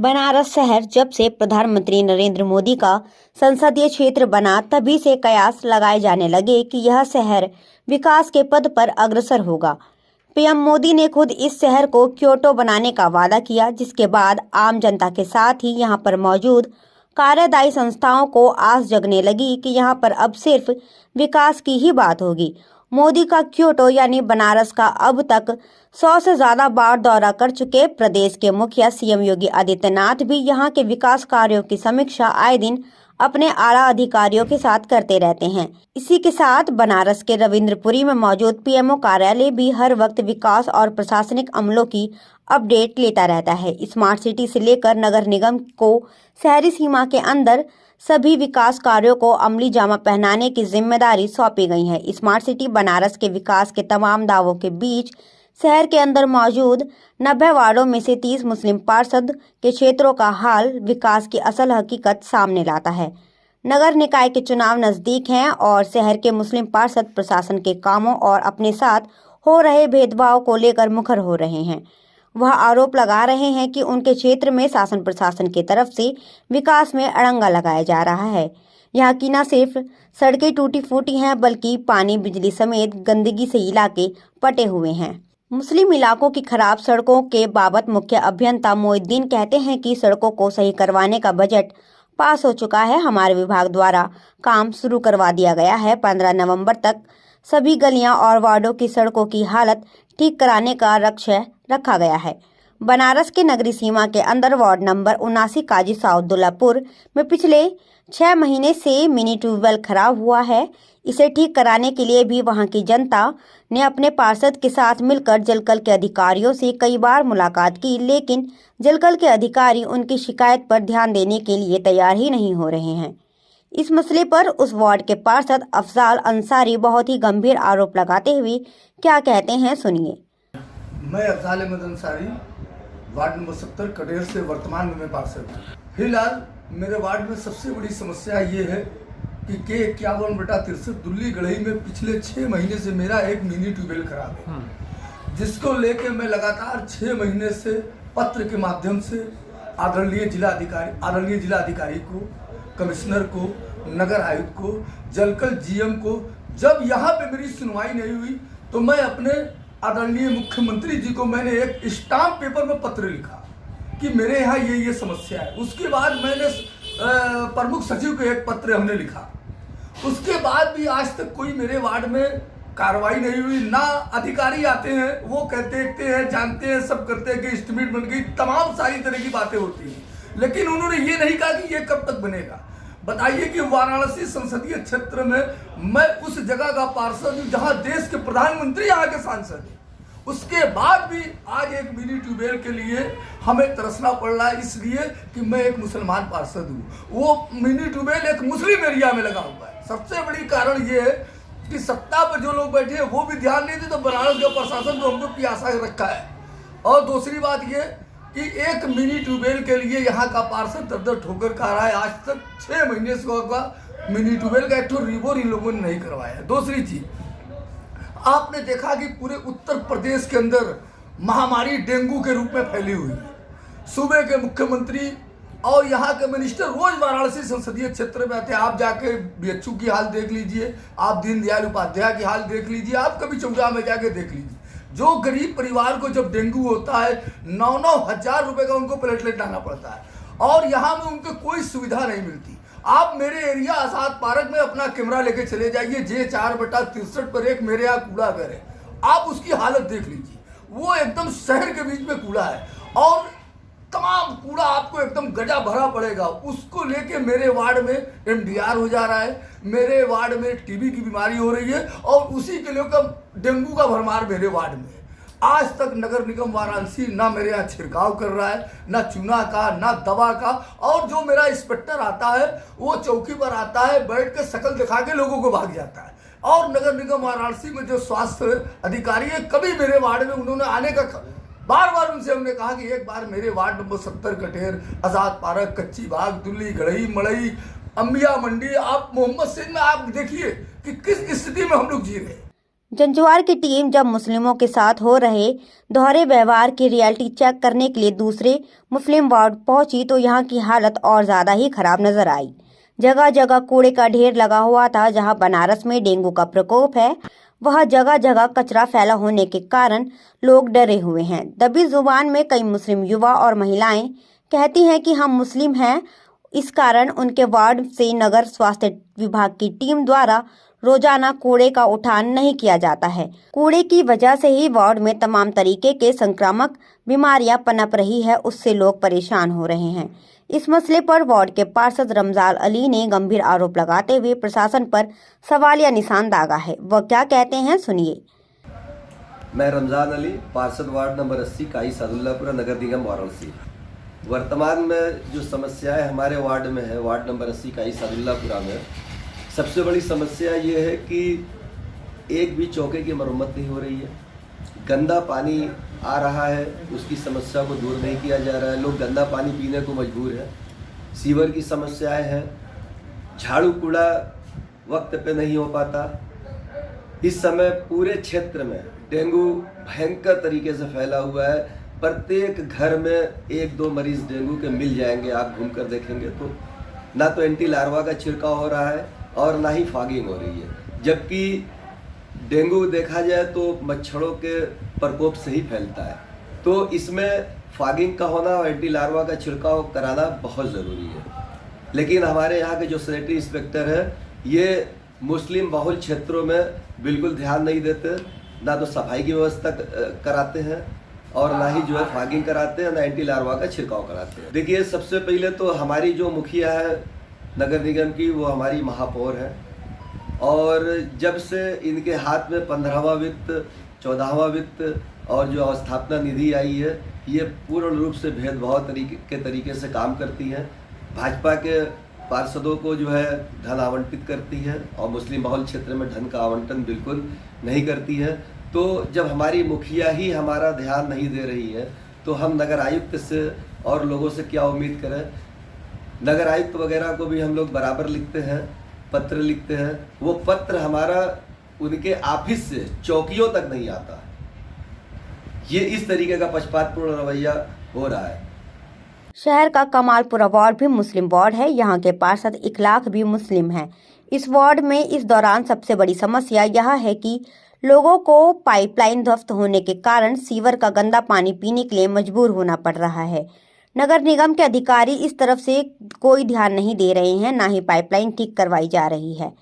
बनारस शहर जब से प्रधानमंत्री नरेंद्र मोदी का संसदीय क्षेत्र बना तभी से कयास लगाए जाने लगे कि यह शहर विकास के पद पर अग्रसर होगा। पीएम मोदी ने खुद इस शहर को क्योटो बनाने का वादा किया, जिसके बाद आम जनता के साथ ही यहां पर मौजूद कार्यदायी संस्थाओं को आस जगने लगी कि यहां पर अब सिर्फ विकास की ही बात होगी। मोदी का क्योटो यानी बनारस का अब तक 100 से ज्यादा बार दौरा कर चुके प्रदेश के मुखिया सीएम योगी आदित्यनाथ भी यहां के विकास कार्यों की समीक्षा आए दिन अपने आला अधिकारियों के साथ करते रहते हैं। इसी के साथ बनारस के रविंद्रपुरी में मौजूद पीएमओ कार्यालय भी हर वक्त विकास और प्रशासनिक अमलों की अपडेट लेता रहता है। स्मार्ट सिटी से लेकर नगर निगम को शहरी सीमा के अंदर सभी विकास कार्यों को अमली जामा पहनाने की जिम्मेदारी सौंपी गई है। स्मार्ट सिटी बनारस के विकास के तमाम दावों के बीच शहर के अंदर मौजूद 90 वार्डों में से 30 मुस्लिम पार्षद के क्षेत्रों का हाल विकास की असल हकीकत सामने लाता है। नगर निकाय के चुनाव नजदीक हैं और शहर के मुस्लिम पार्षद प्रशासन के कामों और अपने साथ हो रहे भेदभाव को लेकर मुखर हो रहे हैं। वह आरोप लगा रहे हैं कि उनके क्षेत्र में शासन प्रशासन की तरफ से विकास में अड़ंगा लगाया जा रहा है। यहाँ की न सिर्फ सड़कें टूटी फूटी हैं, बल्कि पानी बिजली समेत गंदगी से इलाके पटे हुए हैं। मुस्लिम इलाकों की खराब सड़कों के बाबत मुख्य अभियंता मोहिद्दीन कहते हैं कि सड़कों को सही करवाने का बजट पास हो चुका है। हमारे विभाग द्वारा काम शुरू करवा दिया गया है। 15 नवंबर तक सभी गलियां और वार्डों की सड़कों की हालत ठीक कराने का लक्ष्य रखा गया है। बनारस के नगरी सीमा के अंदर वार्ड नंबर 79 काजी साउदुल्लापुर में पिछले 6 महीने से मिनी ट्यूबवेल खराब हुआ है। इसे ठीक कराने के लिए भी वहां की जनता ने अपने पार्षद के साथ मिलकर जलकल के अधिकारियों से कई बार मुलाकात की, लेकिन जलकल के अधिकारी उनकी शिकायत पर ध्यान देने के लिए तैयार ही नहीं हो रहे हैं। इस मसले पर उस वार्ड के पार्षद अफजाल अंसारी बहुत ही गंभीर आरोप लगाते हुए क्या कहते हैं, सुनिए। मैं अफजाल अहमद अंसारी वार्ड नंबर 70 कटेर से वर्तमान में मैं पार्षद हूँ। फिलहाल मेरे वार्ड में सबसे बड़ी समस्या ये है कि K51/63 दुल्ली गढ़ई में पिछले 6 महीने से मेरा एक मिनी ट्यूबवेल खराब है, जिसको लेके मैं लगातार 6 महीने से पत्र के माध्यम से आदरणीय जिला अधिकारी को, कमिश्नर को, नगर आयुक्त को, जलकल जीएम को, जब यहाँ पे मेरी सुनवाई नहीं हुई तो मैं अपने आदरणीय मुख्यमंत्री जी को मैंने एक स्टाम्प पेपर में पत्र लिखा कि मेरे यहाँ ये समस्या है। उसके बाद मैंने प्रमुख सचिव को एक पत्र हमने लिखा। उसके बाद भी आज तक कोई मेरे वार्ड में कार्रवाई नहीं हुई। ना अधिकारी आते हैं, वो देखते हैं, जानते हैं, सब करते हैं कि एस्टिमेट बन गई, तमाम सारी तरह की बातें होती हैं, लेकिन उन्होंने ये नहीं कहा कि ये कब तक बनेगा। बताइए कि वाराणसी संसदीय क्षेत्र में मैं उस जगह का पार्षद हूँ जहाँ देश के प्रधानमंत्री यहाँ के सांसद हैं, उसके बाद भी आज एक मिनी ट्यूबवेल के लिए हमें तरसना पड़ रहा है, इसलिए कि मैं एक मुसलमान पार्षद हूँ। वो मिनी ट्यूबवेल एक मुस्लिम एरिया में लगा हुआ है। सबसे बड़ी कारण ये है कि सत्ता पर जो लोग बैठे हैं वो भी ध्यान नहीं दे, तो बनारस का प्रशासन तो हमको प्यासा रखा है। और दूसरी बात ये कि एक मिनी ट्यूबवेल के लिए यहाँ का पार्षद दर ठोकर खा रहा है। आज तक 6 महीने से होगा मिनी ट्यूबवेल का एक ठो रिबोर इन लोगों ने नहीं करवाया। दूसरी चीज, आपने देखा कि पूरे उत्तर प्रदेश के अंदर महामारी डेंगू के रूप में फैली हुई है। सूबे के मुख्यमंत्री और यहाँ के मिनिस्टर रोज वाराणसी संसदीय क्षेत्र में आते हैं। आप जाके बीएचयू की हाल देख लीजिए, आप दीनदयाल उपाध्याय की हाल देख लीजिए, आप कभी चौड़ा में जाके देख लीजिए। जो गरीब परिवार को जब डेंगू होता है 9-9 हजार रुपए का उनको प्लेटलेट लाना पड़ता है, और यहाँ में उनको कोई सुविधा नहीं मिलती। आप मेरे एरिया आजाद पार्क में अपना कैमरा लेके चले जाइए, J4/63 पर एक मेरे यहाँ कूड़ा घर है, आप उसकी हालत देख लीजिए। वो एकदम शहर के बीच में कूड़ा है और तमाम कूड़ा आपको एकदम गजा भरा पड़ेगा। उसको लेके मेरे वार्ड में MDR हो जा रहा है, मेरे वार्ड में टीबी की बीमारी हो रही है, और उसी के लेकर डेंगू का भरमार मेरे वार्ड में। आज तक नगर निगम वाराणसी ना मेरे यहाँ छिड़काव कर रहा है, ना चूना का, ना दवा का। और जो मेरा इंस्पेक्टर आता है वो चौकी पर आता है, बैठ के शक्ल दिखा के लोगों को भाग जाता है। और नगर निगम वाराणसी में जो स्वास्थ्य अधिकारी है, कभी मेरे वार्ड में उन्होंने आने का, बार उनसे हमने कहा कि एक बार मेरे वार्ड नंबर 70 कटेर, आजाद पार्क, कच्ची बाग, दुल्ली गढ़ई, मड़ई, अम्बिया मंडी, आप मोहम्मद सिंह में आप देखिए कि किस स्थिति में हम लोग जी रहे हैं। जंजुआर की टीम जब मुस्लिमों के साथ हो रहे दोहरे व्यवहार की रियलिटी चेक करने के लिए दूसरे मुस्लिम वार्ड पहुंची तो यहाँ की हालत और ज़्यादा ही खराब नजर आई। जगह जगह कूड़े का ढेर लगा हुआ था। जहां बनारस में डेंगू का प्रकोप है, वह जगह जगह कचरा फैला होने के कारण लोग डरे हुए हैं। दबी जुबान में कई मुस्लिम युवा और महिलाएं कहती हैं कि हम मुस्लिम हैं। इस कारण उनके वार्ड से नगर स्वास्थ्य विभाग की टीम द्वारा रोजाना कूड़े का उठान नहीं किया जाता है। कूड़े की वजह से ही वार्ड में तमाम तरीके के संक्रामक बीमारियां पनप रही है, उससे लोग परेशान हो रहे हैं। इस मसले पर वार्ड के पार्षद रमजान अली ने गंभीर आरोप लगाते हुए प्रशासन पर सवालिया निशान दागा है। वह क्या कहते हैं, सुनिए। मैं रमजान अली, पार्षद वार्ड नंबर 80 काई सादुल्लापुरा नगर निगम वाराणसी। वर्तमान में जो समस्याएं हमारे वार्ड में है, वार्ड नंबर 80 काई सादुल्लापुरा में सबसे बड़ी समस्या ये है कि एक भी चौके की मरम्मत नहीं हो रही है। गंदा पानी आ रहा है, उसकी समस्या को दूर नहीं किया जा रहा है। लोग गंदा पानी पीने को मजबूर हैं। सीवर की समस्याएं हैं। झाड़ू कूड़ा वक्त पे नहीं हो पाता। इस समय पूरे क्षेत्र में डेंगू भयंकर तरीके से फैला हुआ है। प्रत्येक घर में एक दो मरीज डेंगू के मिल जाएंगे। आप घूम कर देखेंगे तो ना तो एंटी लार्वा का छिड़काव हो रहा है और ना ही फॉगिंग हो रही है। जबकि डेंगू देखा जाए तो मच्छरों के प्रकोप से ही फैलता है। तो इसमें फॉगिंग का होना और एंटी लार्वा का छिड़काव कराना बहुत ज़रूरी है। लेकिन हमारे यहाँ के जो सैनिटरी इंस्पेक्टर है, ये मुस्लिम बहुल क्षेत्रों में बिल्कुल ध्यान नहीं देते। ना तो सफाई की व्यवस्था कराते हैं और ना ही जो है फॉगिंग कराते हैं, ना एंटी लार्वा का छिड़काव कराते हैं। देखिए, सबसे पहले तो हमारी जो मुखिया है नगर निगम की, वो हमारी महापौर है। और जब से इनके हाथ में 15वां वित्त, 14वां वित्त और जो अवस्थापना निधि आई है, ये पूर्ण रूप से भेदभाव तरीके से काम करती है। भाजपा के पार्षदों को जो है धन आवंटित करती है और मुस्लिम बहुल क्षेत्र में धन का आवंटन बिल्कुल नहीं करती है। तो जब हमारी मुखिया ही हमारा ध्यान नहीं दे रही है तो हम नगर आयुक्त से और लोगों से क्या उम्मीद करें। नगर आयुक्त वगैरह को भी हम लोग बराबर लिखते हैं, पत्र लिखते हैं। वो पत्र हमारा उनके ऑफिस से चौकियों तक नहीं आता। ये इस तरीके का पक्षपातपूर्ण रवैया हो रहा है। शहर का कमालपुरा वार्ड भी मुस्लिम वार्ड है। यहाँ के पार्षद इखलाक भी मुस्लिम हैं। इस वार्ड में इस दौरान सबसे बड़ी समस्या यह है कि लोगों को पाइपलाइन ध्वस्त होने के कारण सीवर का गंदा पानी पीने के लिए मजबूर होना पड़ रहा है। नगर निगम के अधिकारी इस तरफ से कोई ध्यान नहीं दे रहे हैं, ना ही पाइपलाइन ठीक करवाई जा रही है।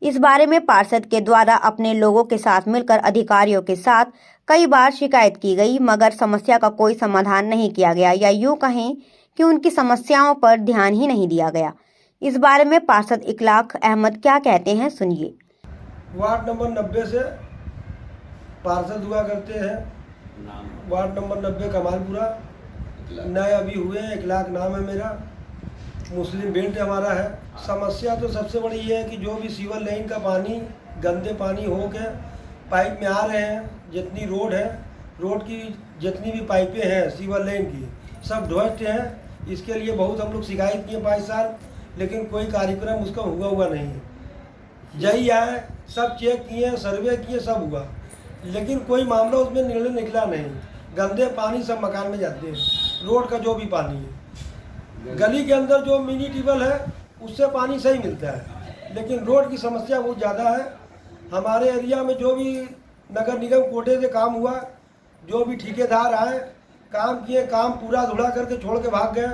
इस बारे में पार्षद के द्वारा अपने लोगों के साथ मिलकर अधिकारियों के साथ कई बार शिकायत की गई, मगर समस्या का कोई समाधान नहीं किया गया, या यूं कहें कि उनकी समस्याओं पर ध्यान ही नहीं दिया गया। इस बारे में पार्षद इखलाक अहमद क्या कहते हैं, सुनिए। वार्ड नंबर 90 से पार्षद हुआ करते हैं। वार्ड नंबर 90 कमालपुरा नए अभी हुए हैं। इखलाक नाम है मेरा। मुस्लिम बेल्ट हमारा है। समस्या तो सबसे बड़ी ये है कि जो भी सीवर लाइन का पानी गंदे पानी हो के पाइप में आ रहे हैं, जितनी रोड है, रोड की जितनी भी पाइपें हैं सीवर लाइन की, सब ध्वस्त हैं। इसके लिए बहुत हम लोग शिकायत किए 5 साल, लेकिन कोई कार्यक्रम उसका हुआ नहीं। जही आए, सब चेक किए, सर्वे किए, सब हुआ, लेकिन कोई मामला उसमें निर्णय निकला नहीं। गंदे पानी सब मकान में जाते हैं। रोड का जो भी पानी है, गली के अंदर जो मिनी ट्यूबवेल है उससे पानी सही मिलता है, लेकिन रोड की समस्या बहुत ज़्यादा है। हमारे एरिया में जो भी नगर निगम कोटे से काम हुआ, जो भी ठेकेदार आए, काम किए, काम पूरा धुड़ा करके छोड़ के भाग गए।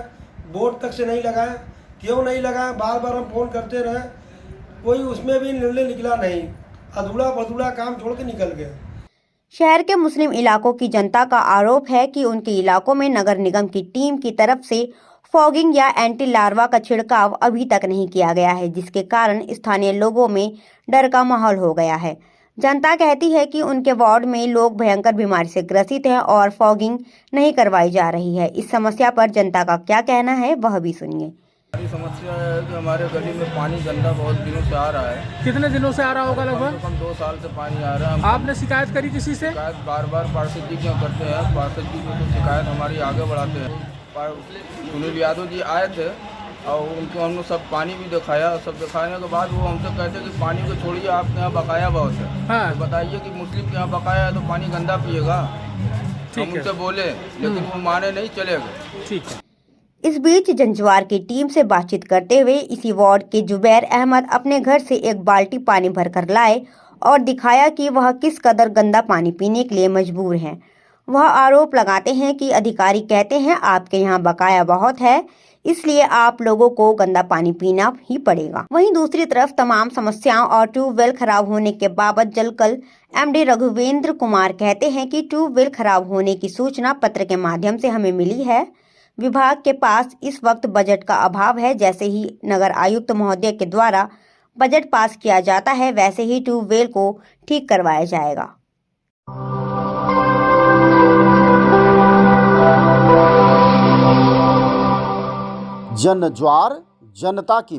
बोर्ड तक से नहीं लगाए। क्यों नहीं लगाए? बार बार हम फ़ोन करते रहे, कोई उसमें भी निर्णय निकला नहीं। अधूरा पधूरा काम छोड़ के निकल गए। शहर के मुस्लिम इलाकों की जनता का आरोप है कि उनके इलाकों में नगर निगम की टीम की तरफ से फॉगिंग या एंटी लार्वा का छिड़काव अभी तक नहीं किया गया है, जिसके कारण स्थानीय लोगों में डर का माहौल हो गया है। जनता कहती है कि उनके वार्ड में लोग भयंकर बीमारी से ग्रसित हैं और फॉगिंग नहीं करवाई जा रही है। इस समस्या पर जनता का क्या कहना है, वह भी सुनिए। हमारी समस्या है कि हमारे गली में पानी गंदा बहुत दिनों से आ रहा है। कितने दिनों से आ रहा होगा? लगभग कम 2 साल से पानी आ रहा है। आपने शिकायत करी किसी से? शिकायत बार बार पार्षद जी क्यों करते हैं। पार्षद जी को तो शिकायत हमारी आगे बढ़ाते हैं। सुनील यादव जी आए थे और उनको हमने सब पानी भी दिखाया। सब दिखाने के बाद वो हमसे कहते कि पानी को छोड़िए, आपके यहाँ बकाया बहुत है। हाँ। तो बताइए कि मुस्लिम के यहाँ बकाया है तो पानी गंदा पिएगा। ठीक हम है। उनसे बोले लेकिन वो माने नहीं, चले गए। ठीक है। इस बीच जंजवार की टीम से बातचीत करते हुए इसी वार्ड के जुबैर अहमद अपने घर से एक बाल्टी पानी भरकर लाए और दिखाया कि वह किस कदर गंदा पानी पीने के लिए मजबूर हैं। वह आरोप लगाते हैं कि अधिकारी कहते हैं आपके यहाँ बकाया बहुत है, इसलिए आप लोगों को गंदा पानी पीना ही पड़ेगा। वहीं दूसरी तरफ तमाम समस्याओं और ट्यूबवेल खराब होने के बाबत जलकल एमडी रघुवेंद्र कुमार कहते हैं कि ट्यूबवेल खराब होने की सूचना पत्र के माध्यम से हमें मिली है। विभाग के पास इस वक्त बजट का अभाव है। जैसे ही नगर आयुक्त महोदय के द्वारा बजट पास किया जाता है वैसे ही ट्यूबवेल को ठीक करवाया जाएगा। जन ज्वार जनता की